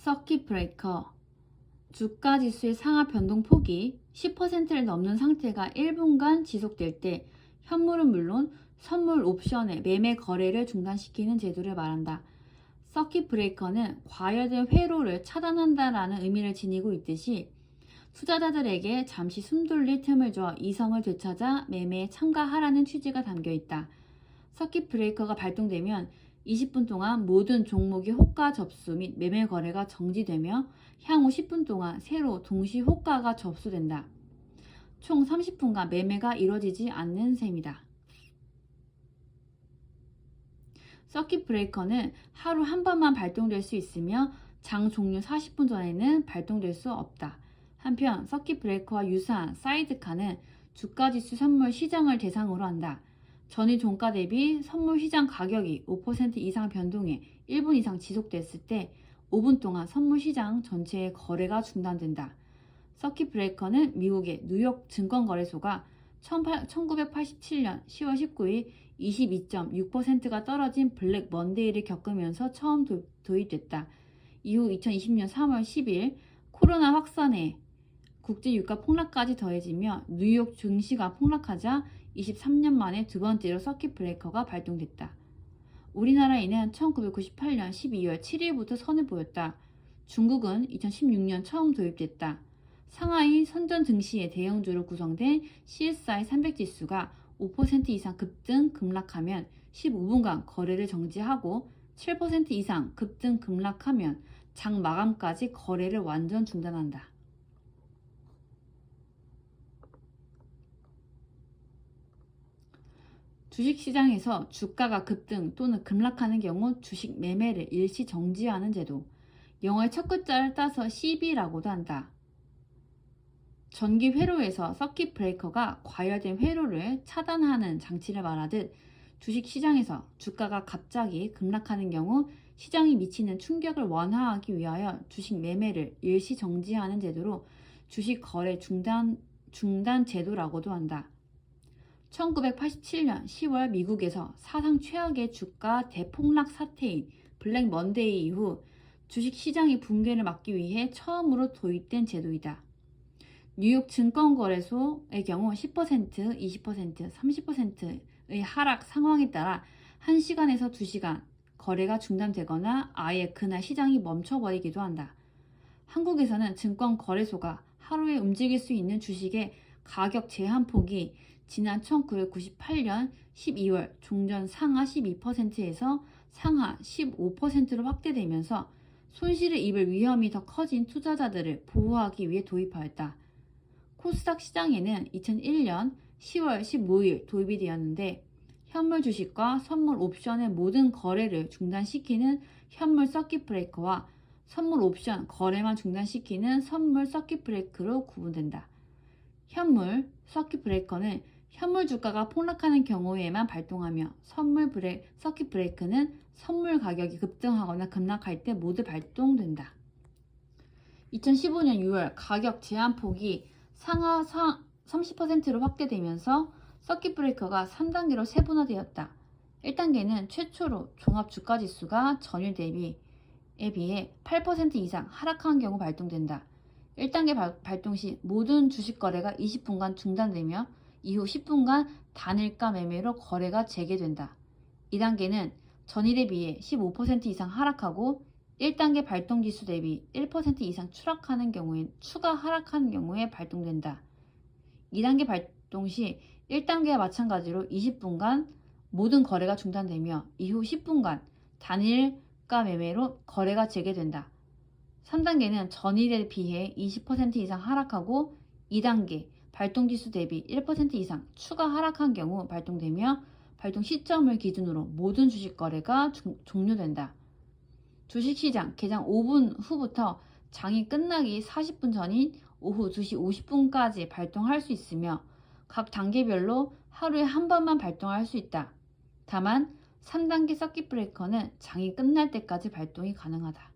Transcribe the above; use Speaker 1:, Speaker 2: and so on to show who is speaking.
Speaker 1: 서킷 브레이커. 주가 지수의 상하 변동폭이 10%를 넘는 상태가 1분간 지속될 때 현물은 물론 선물 옵션의 매매 거래를 중단시키는 제도를 말한다. 서킷 브레이커는 과열된 회로를 차단한다라는 의미를 지니고 있듯이 투자자들에게 잠시 숨돌릴 틈을 줘 이성을 되찾아 매매에 참가하라는 취지가 담겨 있다. 서킷 브레이커가 발동되면 20분 동안 모든 종목의 호가 접수 및 매매 거래가 정지되며 향후 10분 동안 새로 동시 호가가 접수된다. 총 30분간 매매가 이루어지지 않는 셈이다. 서킷 브레이커는 하루 한 번만 발동될 수 있으며 장 종료 40분 전에는 발동될 수 없다. 한편 서킷 브레이커와 유사한 사이드카는 주가지수 선물 시장을 대상으로 한다. 전일 종가 대비 선물 시장 가격이 5% 이상 변동해 1분 이상 지속됐을 때 5분 동안 선물 시장 전체의 거래가 중단된다. 서킷 브레이커는 미국의 뉴욕 증권거래소가 1987년 10월 19일 22.6%가 떨어진 블랙 먼데이를 겪으면서 처음 도입됐다. 이후 2020년 3월 10일 코로나 확산에 국제 유가 폭락까지 더해지며 뉴욕 증시가 폭락하자 23년 만에 두 번째로 서킷 브레이커가 발동됐다. 우리나라에는 1998년 12월 7일부터 선을 보였다. 중국은 2016년 처음 도입됐다. 상하이 선전 증시의 대형주로 구성된 CSI 300 지수가 5% 이상 급등 급락하면 15분간 거래를 정지하고 7% 이상 급등 급락하면 장 마감까지 거래를 완전 중단한다. 주식시장에서 주가가 급등 또는 급락하는 경우 주식 매매를 일시 정지하는 제도, 영어의 첫 글자를 따서 CB라고도 한다. 전기 회로에서 서킷 브레이커가 과열된 회로를 차단하는 장치를 말하듯 주식시장에서 주가가 갑자기 급락하는 경우 시장이 미치는 충격을 완화하기 위하여 주식 매매를 일시 정지하는 제도로 주식 거래 중단 제도라고도 한다. 1987년 10월 미국에서 사상 최악의 주가 대폭락 사태인 블랙 먼데이 이후 주식시장의 붕괴를 막기 위해 처음으로 도입된 제도이다. 뉴욕 증권거래소의 경우 10%, 20%, 30%의 하락 상황에 따라 1시간에서 2시간 거래가 중단되거나 아예 그날 시장이 멈춰버리기도 한다. 한국에서는 증권거래소가 하루에 움직일 수 있는 주식의 가격 제한폭이 지난 1998년 12월 종전 상하 12%에서 상하 15%로 확대되면서 손실을 입을 위험이 더 커진 투자자들을 보호하기 위해 도입하였다. 코스닥 시장에는 2001년 10월 15일 도입이 되었는데 현물 주식과 선물 옵션의 모든 거래를 중단시키는 현물 서킷 브레이커와 선물 옵션 거래만 중단시키는 선물 서킷 브레이크로 구분된다. 현물 서킷 브레이커는 현물 주가가 폭락하는 경우에만 발동하며 서킷 브레이크는 선물 가격이 급등하거나 급락할 때 모두 발동된다. 2015년 6월 가격 제한폭이 상하 30%로 확대되면서 서킷 브레이커가 3단계로 세분화되었다. 1단계는 최초로 종합 주가지수가 전일 대비에 비해 8% 이상 하락한 경우 발동된다. 1단계 발동 시 모든 주식 거래가 20분간 중단되며 이후 10분간 단일가 매매로 거래가 재개된다. 2단계는 전일에 비해 15% 이상 하락하고 1단계 발동 지수 대비 1% 이상 추가 하락하는 경우에 발동된다. 2단계 발동 시 1단계와 마찬가지로 20분간 모든 거래가 중단되며 이후 10분간 단일가 매매로 거래가 재개된다. 3단계는 전일에 비해 20% 이상 하락하고 2단계 발동지수 대비 1% 이상 추가 하락한 경우 발동되며 발동 시점을 기준으로 모든 주식 거래가 종료된다. 주식시장 개장 5분 후부터 장이 끝나기 40분 전인 오후 2시 50분까지 발동할 수 있으며 각 단계별로 하루에 한 번만 발동할 수 있다. 다만 3단계 서킷 브레이커는 장이 끝날 때까지 발동이 가능하다.